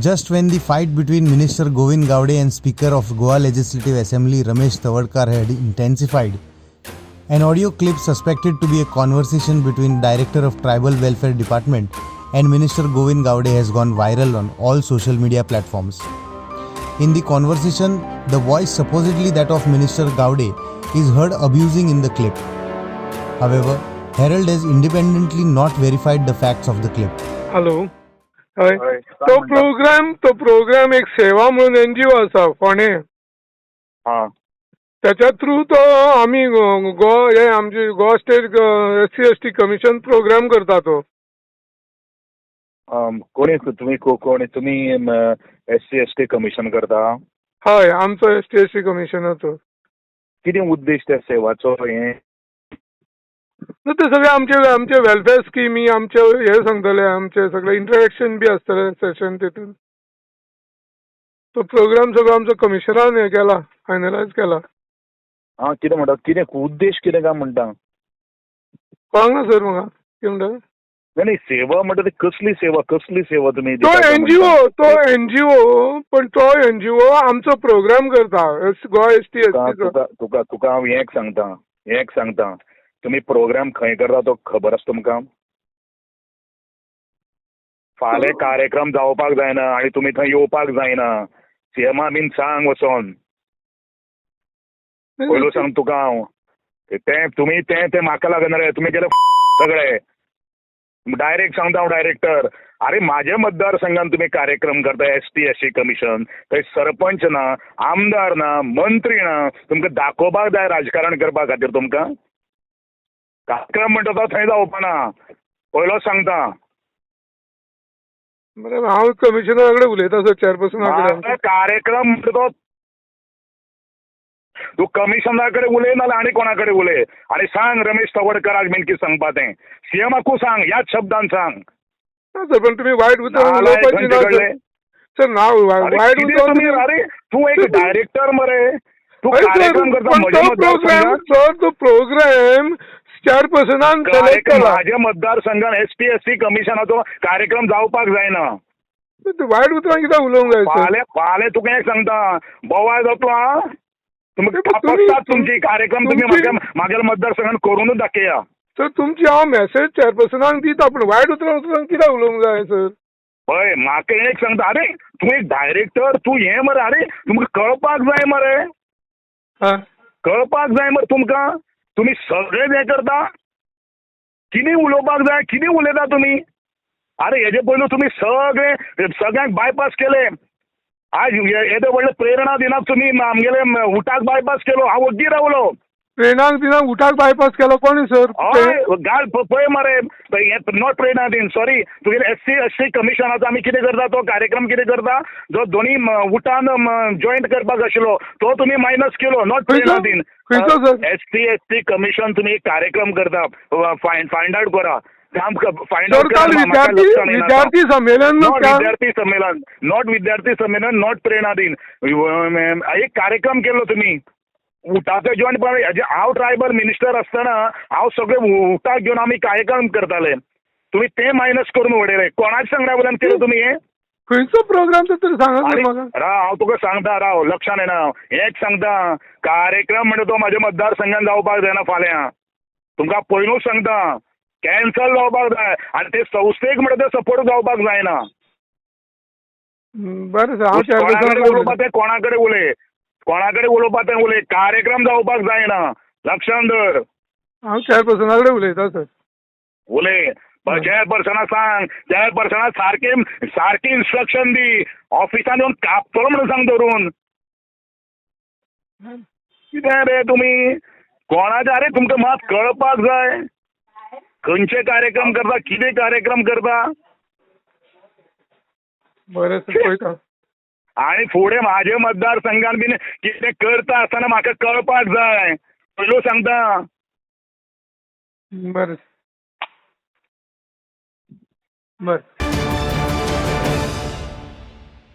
Just when the fight between Minister Govind Gowde and Speaker of Goa Legislative Assembly Ramesh Tavadkar had intensified, an audio clip suspected to be a conversation between Director of Tribal Welfare Department and Minister Govind Gowde has gone viral on all social media platforms. In the conversation, the voice supposedly that of Minister Gowde is heard abusing in the clip. However, Herald has independently not verified the facts of the clip. Hello हय हय, तो सांग म्हणटा. Programme एक सेवा म्हणून NGO आसा फोणे हा त्याच्या थ्रू तो आमी आमचे Goa state SC/ST commission programme करता तो. कोणी तुम्ही तुम्ही SC/ST कमिशन करता? हय आमचो SC/ST कमिशनर तो. कितें उद्देश त्या सेवाचो? हे ते सगळे आमचे वेलफेअर स्किमी आमचे हे सांगतले, आमचे सगळे इंटरॅक्शन बी आसतले सेशन तितून. तो प्रोग्राम सगळो आमचो कमिशनरान हे केला, फायनलायज केला. हा कितें म्हणटा? कितें उद्देश कितें काय म्हणटा? कळंक ना सर म्हाका कितें म्हणटा. नाही सेवा म्हणटा ती कसली सेवा तुम्ही तो दिता काय NGO म्हणटा? पण तो NGO आमचो प्रोग्राम करता गोवा ST/ST. तुका हांव एक सांगता तुम्ही प्रोग्राम खंय करता तो खबर आसा तुमकां? फाल्यां कार्यक्रम जावपाक जायना आनी तुमी थंय येवपाक जायना. CMा बीन सांग वचोन. पयलू सांग तुका हांव. तुम्ही ते म्हाका लागना रे. तुम्ही गेले सगळे. डायरेक्ट सांगता हांव डायरेक्टर. अरे माझ्या मतदारसंघात तुम्ही कार्यक्रम करता ST/ST कमिशन. थंय सरपंच ना, आमदार ना, मंत्री ना. तुमकां दाखोवपाक जाय राजकारण करपा खातीर तुमकां. कार्यक्रम म्हणटा तो थंय जावपाना. पयलो सांगता. बरें हांव कमिशनरा कडेन उलयता सर, चेअरपर्सना कडेन. कार्यक्रम म्हणटा तो तू कमिशनरा कडेन उलय नाल्यार आनी कोणा कडेन उलय आनी सांग रमेश तवडकराक बीन कितें सांगपा तें. CMाकू सांग, ह्याच शब्दान सांग. सर पण तुम्ही वायट उतरां उलोवपाची ना सर. सर ना वायट उतरां. अरे तू एक डायरेक्टर मरे. तू कार्यक्रम करता म्हज्या मतदारसंघात. सर तो प्रोग्राम चेअरपर्सनान सिलेक्ट केला. माझ्या मतदारसंघात ST/ST कमिशनाचो कार्यक्रम जावपाक जायना. वायट उतरां कित्याक उलोवंक जाय सर. फाल्यां तुका एक सांगता बोवाळ जातलो हा. तुमकां कापसतात तुमची कार्यक्रम तुम्ही म्हागेल्या मतदारसंघात करूनच दाखया. सर तुमची हांव मेसेज चेअरपर्सनाक दिता पण वायट उतरां कित्याक उलोवंक जाय सर. हय म्हाका एक सांगता. अरे तू एक डायरेक्टर तू हे मरे. अरे तुमकां कळपाक जाय मरे. कळपाक जाय मरे तुमकां. तुम्ही सगळे हे करता. कितें उलोवपाक जाय कितें उलयता तुम्ही. अरे हेजे पयलू तुम्ही सगळ्यांक बायपास केले. आज येदे व्हडले प्रेरणा दिनाक तुम्ही आमगेले उठाक बायपास केलो. हांव वड्डी रावलो. प्रेरणाक दिनाक उठाक बायपास केलो कोणी सर. गाल पळय मरे. नॉट प्रेरणा दिन सॉरी. तुगेले SC/ST कमिशनाचो आमी कितें करता तो कार्यक्रम कितें करता जो दोनी उठान जॉईंट करपाक आशिल्लो तो तुम्ही मायनस केलो. नॉट प्रेरणा दिन. SC/ST कमिशन तुम्ही एक कार्यक्रम करता. फायंड आउट करा. विद्यार्थी संमेलन नॉट विद्यार्थी संमेलन नॉट प्रेरणा दिन. एक कार्यक्रम केलो तुम्ही उठाचे जॉईंट. हांव ट्रायबल मिनिस्टर आसतना हांव सगळे उठाक घेवन आमी कार्यक्रम करताले. तुम्ही ते मायनस करून उडयले. कोणाच्या सांगण्या वयल्यान केलं तुम्ही हे? खंयचो प्रोग्राम तरी सांगा. राव हांव तुका सांगता. राव लक्षान येना. एक सांगता कार्यक्रम म्हणजे तो म्हाज्या मतदारसंघात जावपाक जायना फाल्यां. तुमकां पयलूच सांगता कॅन्सल जावपाक जाय आनी ते संस्थेक म्हणटा ते सपोर्ट जावपाक जायना. बरें सर उलोवपाचें कोणा कडेन उलय. कोणा कडेन उलोवपाचें उलय. कार्यक्रम जावपाक जायना. लक्षान दर. हांव चेअरपर्सना कडेन उलयता सर. उलय. चेअरपर्सनाक सांग. चेअरपर्सनाक सारकी इन्स्ट्रक्शन दी. ऑफिसान येवन कापतलो म्हणून सांग धरून. कितें रे तुमी कोणाचे. अरे तुमकां मात कळपाक जाय खंयचे कार्यक्रम करता कितें कार्यक्रम करता. बरें सर पळयता. आणि फुडें म्हाज्या मतदारसंघान बीन कितें करता आसतना म्हाका कळपाक जाय. पयलू सांगता. बरें.